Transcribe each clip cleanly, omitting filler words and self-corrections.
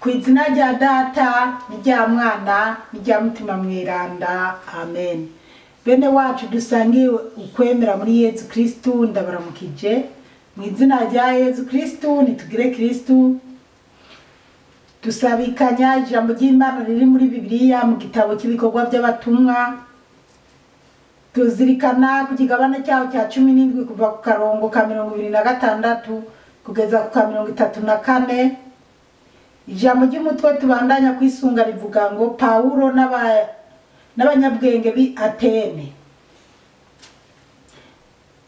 Kw'izina rya Data n'irya Mwana n'irya Mutima Mweranda, amen. Bene wacu dusangiye ukwemera muri Yezu Kristu, ndabaramukije mu izina rya Yezu Kristu. Nitugire Kristu, dusabikanya ijambo ry'Imana riri muri Bibiliya mu gitabo cy'ibikorwa by'abatumwa. Tuzirikana ku kigabane cyaho cya 17 kuva ku karongo ka 26 kugeza ku ka 34. Ijambo ry'umutwe tubandanya kwisunga rivuga ngo Paulo n'abanyabwenge bi Atene.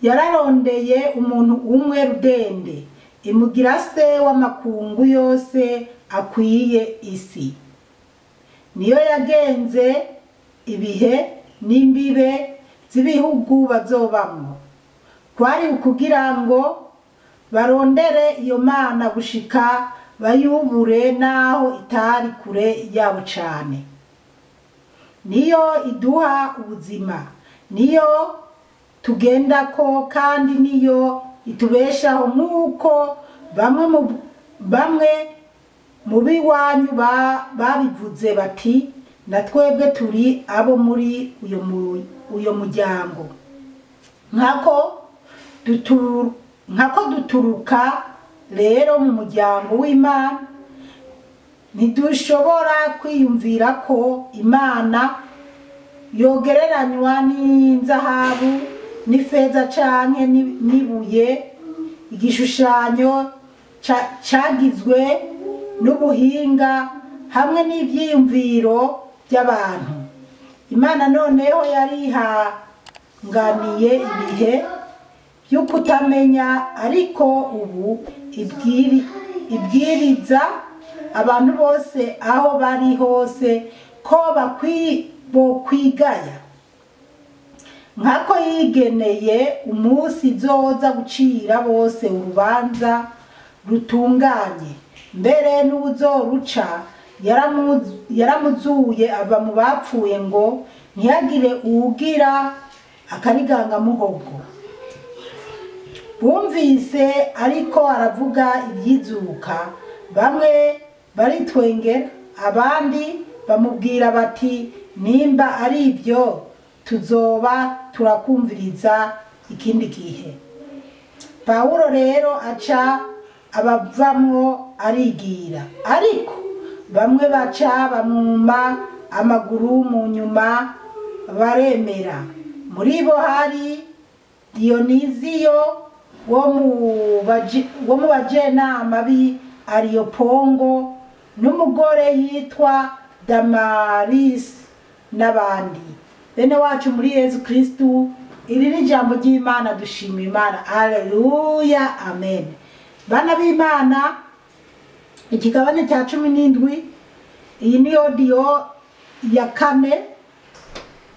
Yararondeye umuntu umwe rudende, imugira se w'amakungu yose akwiye isi. Niyo yagenze ibihe n'imbibe z'ibihugu bazobamwo. Kwari ukugira ngo barondere iyo mana gushika bayubure naho itari kure yabo cane. Niyo iduha ubuzima, niyo tugendako, kandi niyo itubeshaho, nk'uko bamwe mu biwanyu babivuze bati na twebwe turi abo muri uyo muryango. Nkako duturuka rero mu muryango w'Imana, ntidushobora kwiyumvira ko Imana yogereranywa n'inzahabu n'ifeza canke n'ibuye, igishushanyo cagizwe n'ubuhinga hamwe n'ivyiyumviro by'abantu. Imana noneho yarihanganiye ibihe by'ukutamenya, ariko ubu ibwiriza abantu bose aho bari hose ko bokwigaya, nkako yigeneye umunsi zoza gucira bose urubanza rutunganye. Mbere n'ubuzoruca yaramuzuye ava mu bapfuye ngo ntihagire uwugira akariganga muhogo. Bumvise ariko aravuga ibyizuka, bamwe baritwengera, abandi bamubwira bati nimba ari ibyo tuzoba turakumviriza ikindi gihe. Paulo rero aca abavamwo arigira, ariko bamwe baca bamwuma amaguru mu nyuma baremera. Muri bo hari Diyoniziyo wo mu bajenama b'i Areopago n'umugore yitwa Damaris n'abandi. Bene wacu muri Yezu Kristu, iri ni ijambo ry'Imana. Dushima Imana, haleluya, amen. Bana b'Imana, ikigabane cya 17, iyi ni audio ya 4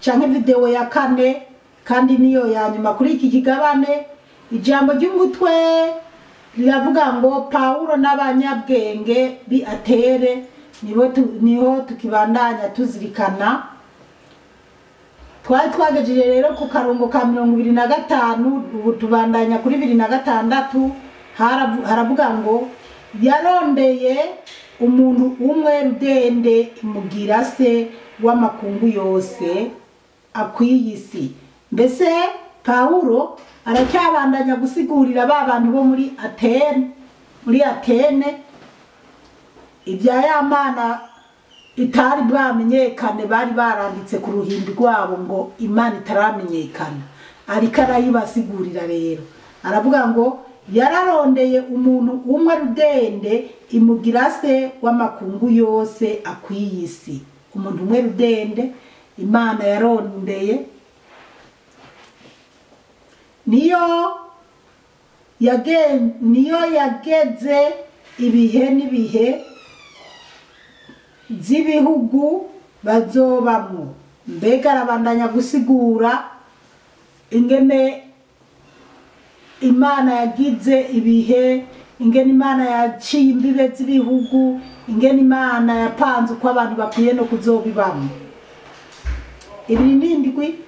canke video ya 4, kandi niyo ya nyuma kuri iki kigabane. Ijambo ry'umutwe riravuga ngo Paulo n'abanyabwenge bi Atene. Niho tukibandanya tuzirikana. Twari twagejeje rero ku karongo ka 25, ubu tubandanya kuri 26. Haravuga ngo yarondeye umuntu umwe rudende, imugira se w'amakungu yose akwiye isi. Mbese Paulo aracyabandanya gusigurira ba bantu bo muri Atene ibya ya mana itari bwamenyekane. Bari baranditse ku ruhimbi rwabo ngo Imana itaramenyekana, ariko arayibasigurira rero. Aravuga ngo yararondeye umuntu umwe rudende, imugira se w'amakungu yose akwiye isi. Umuntu umwe rudende Imana yarondeye, niyo yageze ibihe n'ibihe z'ibihugu bazobamwo. Mbega arabandanya gusigura ingene Imana yagize ibihe, ingene Imana yaciye imbibe z'ibihugu, ingene Imana yapanze uko abantu bakwiye no kuzobibamwo. Ibirindwi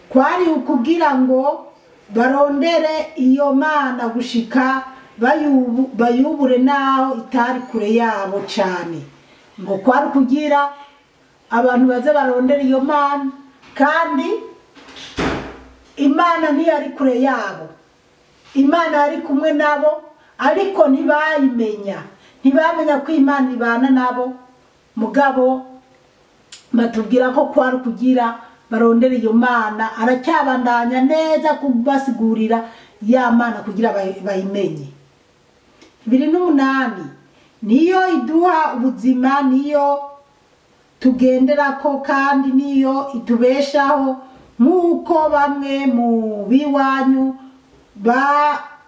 kwari ukugira ngo barondere iyo mana gushika bayubure naho itari kure yabo cyane. ngo kwari kugira abantu baze barondera iyo mana, kandi imana ntiyari kure yabo, imana yari kumwe nabo, ariko ntibamenya ko imana ibana nabo. Mugabo batubwira ko kwari kugira barondera iyo mana, aracyabandanya neza kubasigurira ya mana kugira bayimenye. 28 niyo iduha ubuzima, niyo tugenderako, kandi niyo itubeshaho, nk'uko bamwe mu biwanyu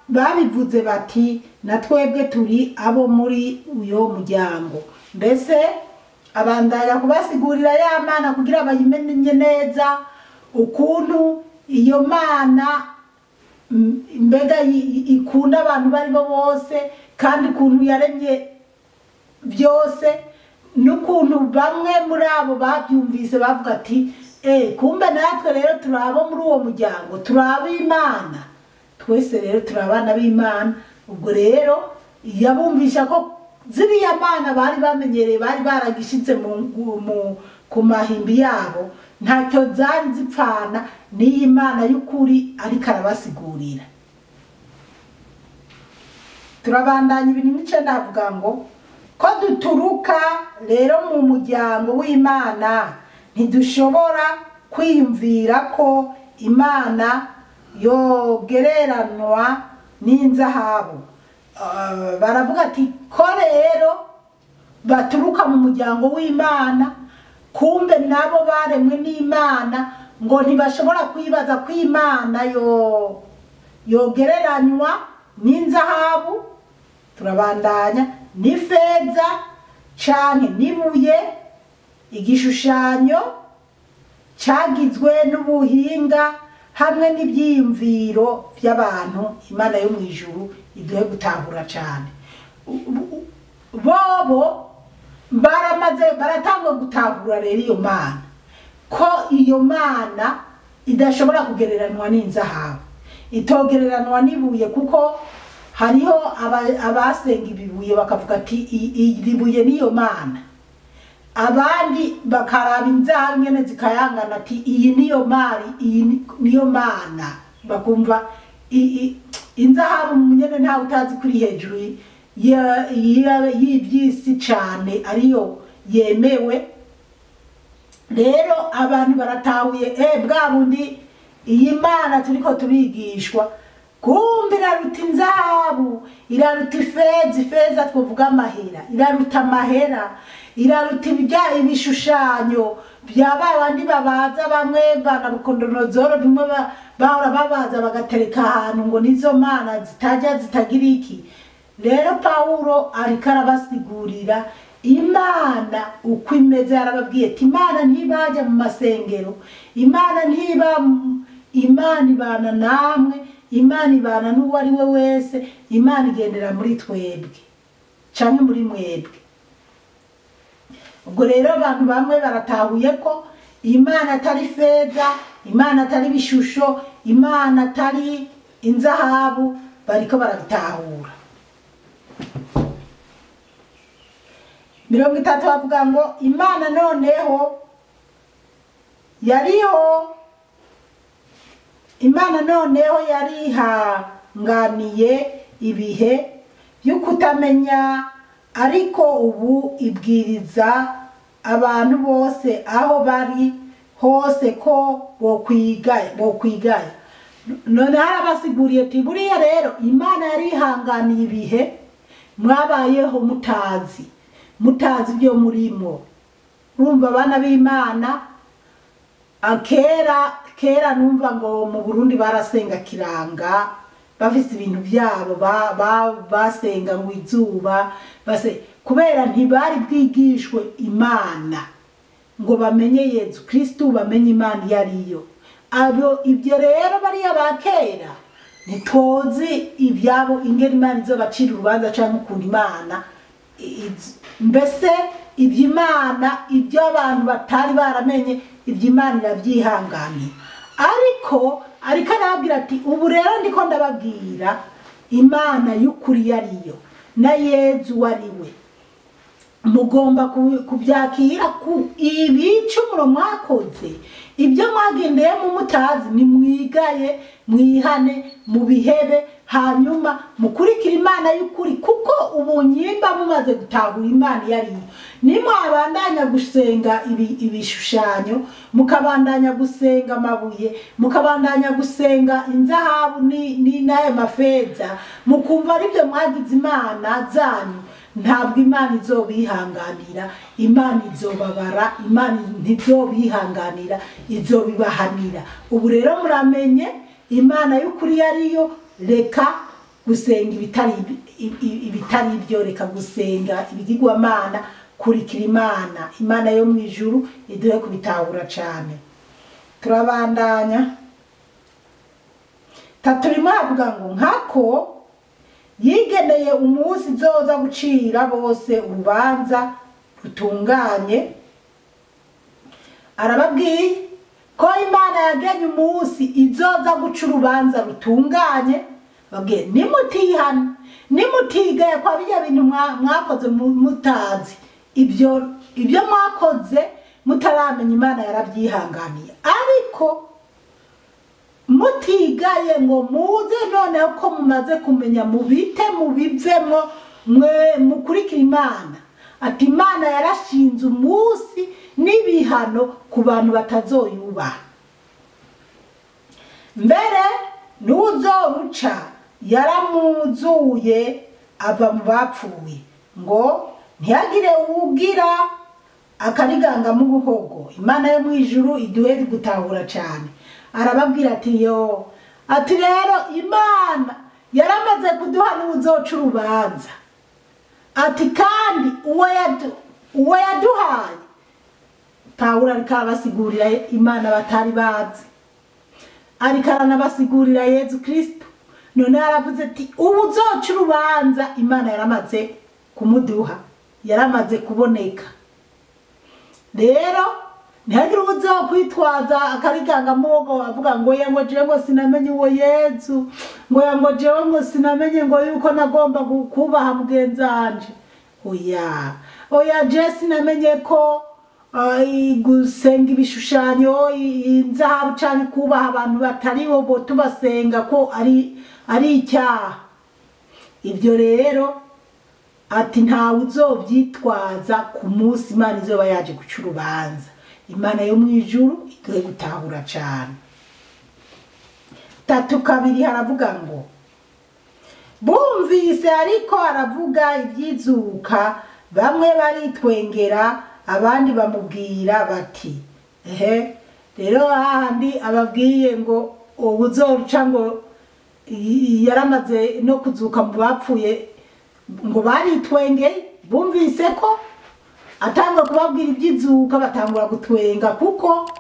babivuze bati na twebwe turi abo muri uyo muryango. Mbese abandanya kubasigurira ya mana kugira bayimenye neza, ukuntu iyo mana mbega ikunda abantu barimo bose, kandi ukuntu yaremye byose, n'ukuntu bamwe muri abo babyumvise bavuga ati kumbe natwe rero turabo muri uwo muryango, turaba imana, twese rero turabana b'Imana. Ubwo rero yabumvisha ko ziriya mana bari bamenyereye, bari baragishitse ku mahimbi yabo, ntacyo zari zipfana n'iyi mana y'ukuri ariko arabasigurira. Turabandanya 29 avuga ngo ko duturuka rero mu muryango w'Imana, ntidushobora kwiyumvira ko imana yogereranwa n'inzahabu. Baravuga ati ko rero baturuka mu muryango w'Imana, kumbe nabo baremwe n'Imana, ngo ntibashobora kwibaza ko imana yogereranywa n'inzahabu. Turabandanya, n'ifeza canke n'ibuye, igishushanyo cyagizwe n'ubuhinga hamwe n'ibyiyumviro by'abantu. Imana yo mu ijuru iduhe gutahura cyane. Bobo baratanga gutahura rero iyo mana, ko iyo mana idashobora kugereranwa n'inzahabu, itogereranwa n'ibuye, kuko hariho abasenga ibibuye bakavuga ati iri buye niyo mana, abandi bakaraba inzahabu nyene zikayangana ati iyi niyo mari, iyi niyo mana, bakumva inzahabu nyene nta utazi kuri hejuru y'ibyisi cyane ariyo yemewe. Rero abantu baratahuye bwa bundi iyi mana turiko turigishwa, kumbe iraruta inzahabu, iraruta ifeza twovuga amahera, iraruta amahera, iraruta ibishushanyo bya babandi babaza bamwe banabukondonodzoro, bimwe bahora babaza bagatereka ahantu ngo nizo mana zitajya zitagira iki. Rero Pawulo ariko arabasigurira imana uko imeze. Yarababwiye ati imana ntibajya mu masengero, imana ibana namwe, imana ibana n'uwo ari we wese, imana igendera muri twebwe canke muri mwebwe. Ubwo rero abantu bamwe baratahuye ko imana atari feza, imana atari bishusho, imana atari inzahabu, bariko barabitahura. 30 bavuga ngo imana noneho yarihanganiye ibihe by'ukutamenya, ariko ubu ibwiriza abantu bose aho bari hose ko bokwigaya. None harabasiguriye ati buriya rero imana yarihanganiye ibihe mwabayeho mutazi byo murimo. Urumva abana b'Imana kera numva ngo mu Burundi barasenga kiranga, bafise ibintu byabo basenga ngo izuba kubera ntibari bwigishwe imana ngo bamenye Yesu Kristo, bamenye imana yariyo. Ibyo rero bariya bakera ntitozi ibyabo ingeri imana izo bacira urubanza cyangwa ukuntu imana mbese iby'imana, ibyo abantu batari baramenye, iby'imana irabyihanganiye. Ariko arababwira ati ubu rero ndiko ndababwira imana y'ukuri yariyo na Yezu wariwe. mugomba kubyakira ku ibicumuro mwakoze ibyo mwagendeyemo mutazi ni mwigaye mwihane mubihebe hanyuma mukurikira Imana y'ukuri kuko ubu nyimba mumaze gutahura Imana yari nimwabandanya gusenga ibishushanyo mukabandanya gusenga amabuye mukabandanya gusenga inzahabu ni naye mafeza mukumva aribyo mwagize Imana zanyu ntabwo Imana izobihanganira Imana izobabara Imana ntizobihanganira izobibahanira ubu rero muramenye Imana y'ukuri yariyo reka gusenga ibitari ibyo reka gusenga ibigirwamana kurikira Imana yo mu ijuru iduhe kubitahura cyane turabandanya taturimo avuga ngo nkako yigeneye umunsi zoza gucira bose urubanza rutunganye arababwiye ko Imana yagenye umunsi izoza guca urubanza rutunganye babwiye nimutihana nimutigaye kwa bijya bintu mwakoze mutazi ibyo mwakoze mutaramenya Imana yarabyihanganiye ariko mutigaye ngo muze noneho ko mumaze kumenya mubite mubivemo mwe mukurikira Imana ati Imana yarashinze umunsi n'ibihano ku bantu batazoyubaha mbere n'uzoruca yaramuzuye ava mu bapfuye ngo ntihagire uwugira akariganga mu buhogo Imana yo mu ijuru iduhe gutahura cyane arababwira ati yo ati rero Imana yaramaze kuduha n'uzoca urubanza ati kandi uwo yaduhaye Pawulo ariko arabasigurira Imana batari bazi ariko aranabasigurira Yezu Kristo none aravuze ati uzoca urubanza Imana yaramaze kumuduha yaramaze kuboneka rero ntihagire uzokwitwaza akariganga mugo avuga ngo yango je ngo sinamenye uwo Yezu ngo yango je ngo sinamenye ngo yuko nagomba kubaha mugenzanje oya je sinamenye ko gusenga ibishushanyo inzahabu cyane kubaha abantu batari bo tubasenga ko ari icyaha ibyo rero ati ntawe uzobyitwaza ku munsi Imana izoba yaje guca urubanza Imana yo mu ijuru iduhe gutahura cyane tatu kabiri haravuga ngo bumvise ariko aravuga ibyizuka bamwe baritwengera abandi bamubwira bati rero ahandi ababwiye ngo ubuzoruca ngo yaramaze no kuzuka mu bapfuye ngo baritwengeye bumvise ko atangwa kubabwira ibyizuka batangura gutwenga kuko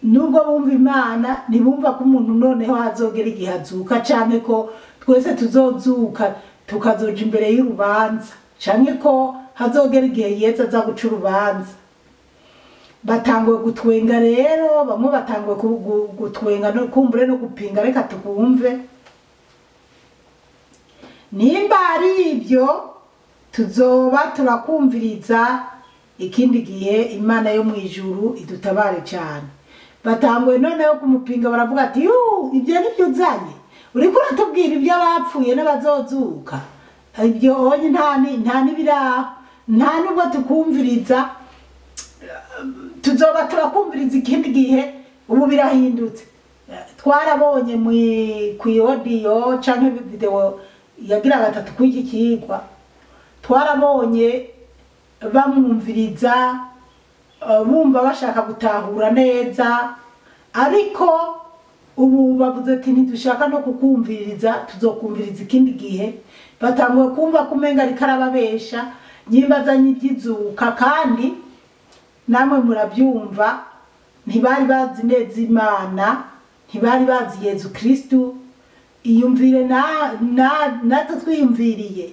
nubwo bumva Imana ntibumva ko umuntu noneho hazogera igihe azuka cyane ko twese tuzozuka tukazoja imbere y'urubanza cyane ko hazogera igihe Yesu aza guca urubanza batanguye gutwenga rero bamwe batanguye gutwenga no kumbure no gupinga reka tukumve nimba ari ibyo tuzoba turakumviriza ikindi gihe Imana yo mu ijuru idutabare cyane batanguye noneho kumupinga baravuga ati ibyo nibyo uzanye uriko uratubwira ibyo abapfuye n'abazozuka ibyo onye nta nibiraho nta nubwo tukumviriza tuzoba turakumviriza ikindi gihe ubu birahindutse twarabonye ku audio canke video yagira gatatu kw'iki kigwa twarabonye bamwumviriza bumva bashaka gutahura neza ariko ubu bavuze ati ntidushaka no kukumviriza tuzokumviriza ikindi gihe batanguye kumva kumenga ariko arababesha nyimbazanye ibyizuka kandi namwe murabyumva ntibari bazi neza Imana ntibari bazi Yezu Kristo iyumvire natwe twiyumviriye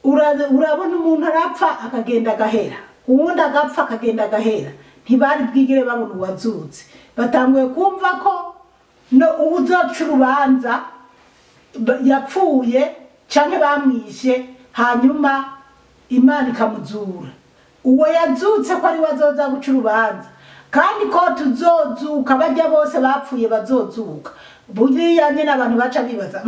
urabona umuntu arapfa akagenda agahera uwundi agapfa akagenda agahera ntibari bwigire babona uwazutse batanguye kumva ko no uzoca urubanza yapfuye canke bamwishe hanyuma Imana ikamuzura uwo yazutse ko ari wazoza guca urubanza kandi ko tuzozuka bajya bose bapfuye bazozuka buriya nyine abantu baca bibaza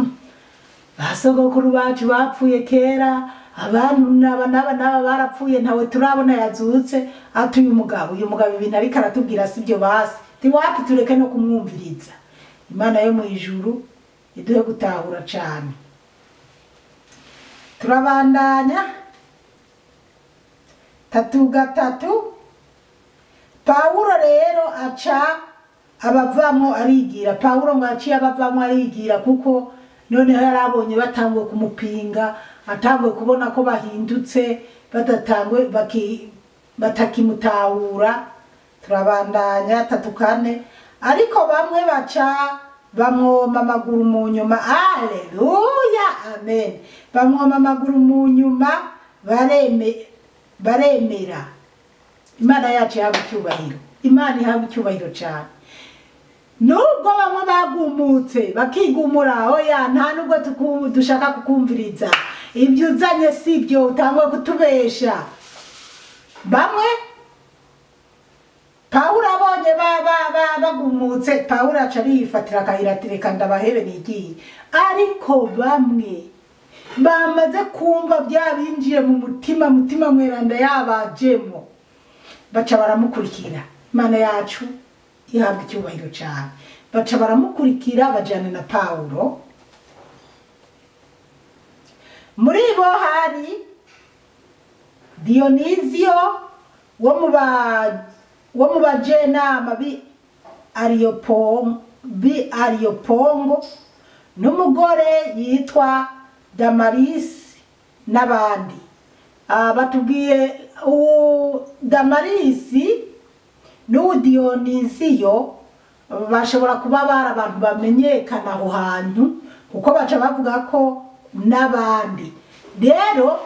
basogokuru bacu bapfuye kera abantu n'aba barapfuye ntawe turabona yazutse ati uyu mugabo ibintu ariko aratubwira sibyo basi tiwapi tureke no kumwumviriza Imana yo mu ijuru iduhe gutahura cyane turabandanya 3:3 Pawulo rero aca abavamo arigira Pawulo ngo aciye abavamo arigira kuko noneho yarabonye batangwe kumupinga atangwe kubona ko bahindutse badatangwe batakimutahura turabandanya 3:4 ariko bamwe baca bamwoma amaguru mu nyuma haleluya amen bamwoma amaguru mu nyuma baremera Imana yacu yaba icyubahiro Imana ihabwa icyubahiro cyane nubwo bamwe bagumutse bakigumura oya nta nubwo dushaka kukumviriza ibyo uzanye sibyo utangwe kutubesha bamwe Pawulo abonye bagumutse Pawulo aca arifatira akahiratireka ndabahebe nigiye ariko bamwe bamaze kumva byabinjiye mu mutima mweranda yabajemo baca baramukurikira Imana yacu ihabwa icyubahiro cyane baca baramukurikira bajyana na Pawulo muri bo hari Dionizio wo mu bajenama bi Areopongo n'umugore yitwa Damarisi n'abandi batubwiye Damarisi n'uwo Dionizio bashobora kuba bari abantu bamenyekana aho hantu kuko baca bavuga ko n'abandi rero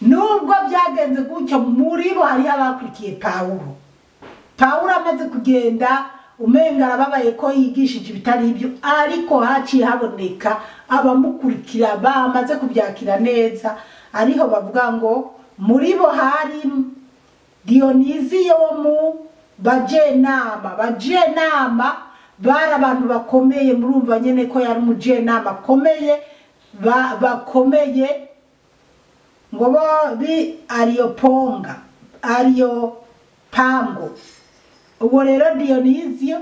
nubwo byagenze gutyo muri bo hari abakurikiye Pawulo amaze kugenda umenga arababaye ko yigishije ibitari ibyo ariko haciye haboneka abamukurikira bamaze kubyakira neza ariho bavuga ngo muri bo hari Dionizio wo mu bajenama bari abantu bakomeye murumva nyene ko yari umujenama bakomeye ngo bo bi Areopango uwo rero Dionizio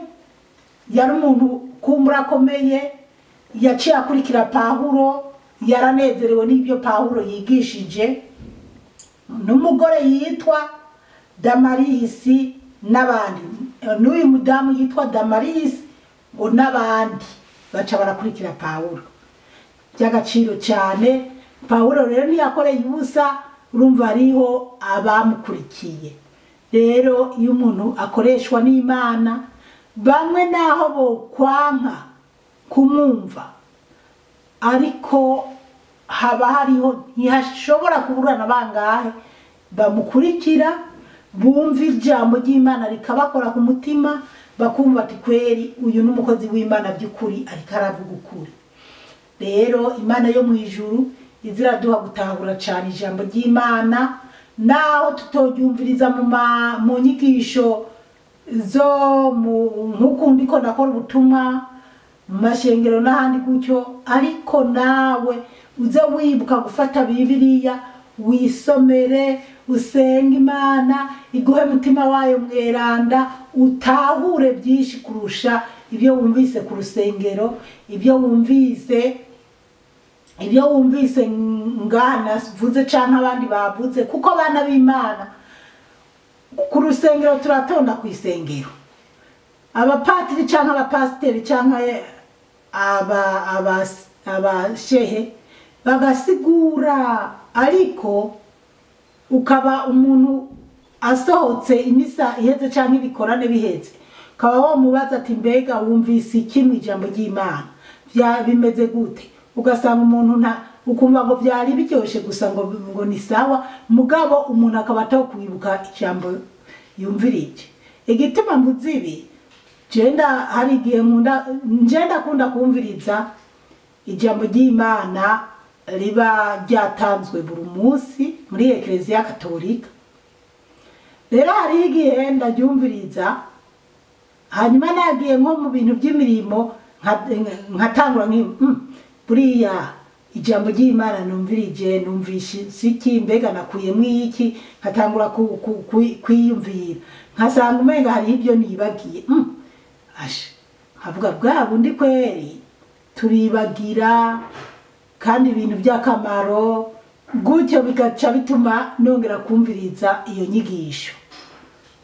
yari umuntu kumurakomeye yaciye akurikira Pawulo yaranezerewe n'ibyo Pawulo yigishije n'umugore yitwa Damarisi n'abandi n'uyu mudamu yitwa Damarisi ngo n'abandi baca barakurikira Pawulo by'agaciro cyane Pawulo rero ntiyakoreye ubusa urumva ariho abamukurikiye rero iyo umuntu akoreshwa n'Imana bamwe naho bo kwanka kumumva ariko haba hariho ntihashobora kuburana bangahe bamukurikira bumva ijambo ry'Imana rikabakora ku mutima bakumva ati kweri uyu n'umukozi w'Imana by'ukuri ariko aravuga ukuri rero Imana yo mu ijuru iziraduha gutahura cyane ijambo ry'Imana naho tutogyumviriza mu nyigisho zo nkukundi ko nakora ubutumwa mu mashengero n'ahandi gutyo ariko nawe uze wibuka gufata Bibiliya wisomere usenga Imana iguhe mutima wayo mweranda utahure byinshi kurusha ibyo wumvise ku rusengero ibyo wumvise ngana vuze canke abandi bavuze kuko abana b'Imana ku rusengero turatonda ku isengero abapatiri canke abapasiteri canke abashehe bagasigura ariko ukaba umuntu asohotse imisa iheze canke ibikorane biheze ukaba wamubaza ati mbega wumvise iki mu ijambo ry'Imana bimeze gute ugasanga umuntu ukumva ngo byari biryoshe gusa ngo ni sawa mugabo umuntu akaba atakwibuka ijambo yumvirije igituma mvuze ibi hari igihe nkunda kumviriza ijambo ry'Imana riba ryatanzwe buri munsi muri Eklezia Katolika. Rero hari igihe ndaryumviriza, hanyuma nagiye nko mu bintu by'imirimo nkatangura buriya ijambo ry'Imana numvirije numvishe siki mbega nakuyemo iki, nkatangura kwiyumvira nkasanga umenga hari ibyo nibagiye. Asha nkavuga bwa bundi kweri turibagira kandi ibintu by'akamaro, gutyo bigaca bituma nongera kumviriza iyo nyigisho.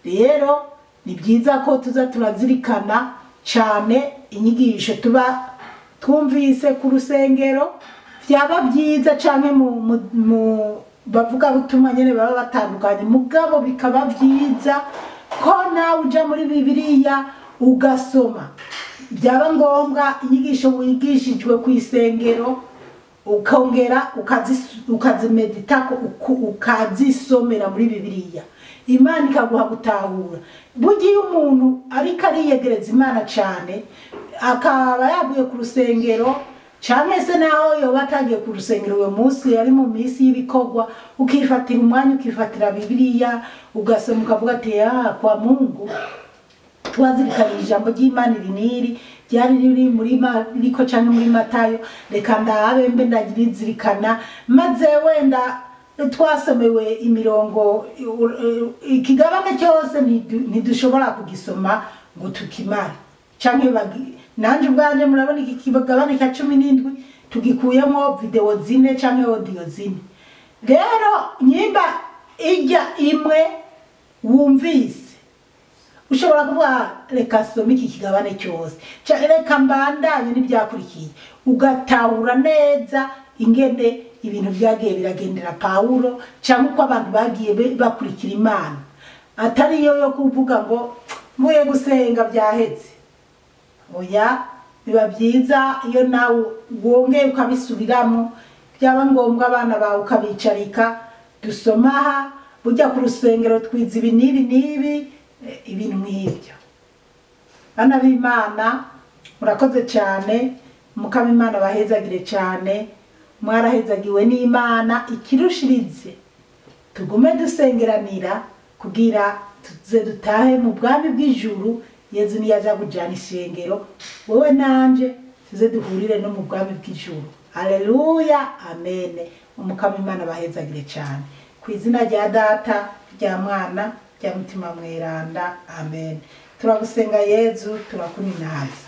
Rero ni byiza ko tuza turazirikana cyane inyigisho tuba twumvise ku rusengero, byaba byiza cyane mu bavuga butumwa nyene baba batandukanye, mugabo bikaba byiza ko nawe uja muri Bibiliya ugasoma, byaba ngombwa inyigisho wigishijwe ku isengero ukongera ukazimedita ukazisomera muri Bibiliya, Imana ikaguha gutahura. Bugiye umuntu ariko ariyegereza Imana cyane, akaba yavuye ku rusengero cyane se naho yoba atagiye ku rusengero uyo munsi ari mu minsi y'ibikorwa, ukifatira umwanya ukifatira Bibiliya ugasoma ukavuga ati kwa Mungu twazirikana ijambo ry'Imana riniri ryari riri muri Mariko cyane muri Matayo, reka ndabe mbe ndagirizirikana, maze wenda twasomewe imirongo ikigabane cyose ntidushobora kugisoma ngo tukimare, canke nanje ubwanje murabona iki kigabane ka 17 tugikuyemo video 4 canke audio 4. Rero nyimba ijya imwe wumvise ushobora kuvuga reka some iki kigabane cyose, reka mbandanye n'ibyakurikiye, ugatahura neza ingene ibintu byagiye biragendera Paulo cyangwa uko abantu bagiye bakurikira Imana, atari yo kuvuga ngo mvuye gusenga byahetse. Oya, biba byiza iyo nawe wongeye ukabisubiramo, byaba ngombwa abana bawe ukabicarika, dusomaha bujya ku rusengero twiza ibi nibi ibintu nk'ibyo. Bana b'Imana murakoze cyane, mukama Imana bahezagire cyane, mwarahezagiwe n'Imana ikirushirize, tugume dusengeranira kugira tuze dutahe mu bwami bw'ijuru. Yezu niyaza kujana isengero, wowe nanje tuze duhurire no mu bwami bw'ijuru. Haleluya, amen. Umukama Imana bahezagire cyane, ku izina rya Data, rya Mwana, rya Mutima Mweranda, amen. Turagusenga Yezu, turakuninaza.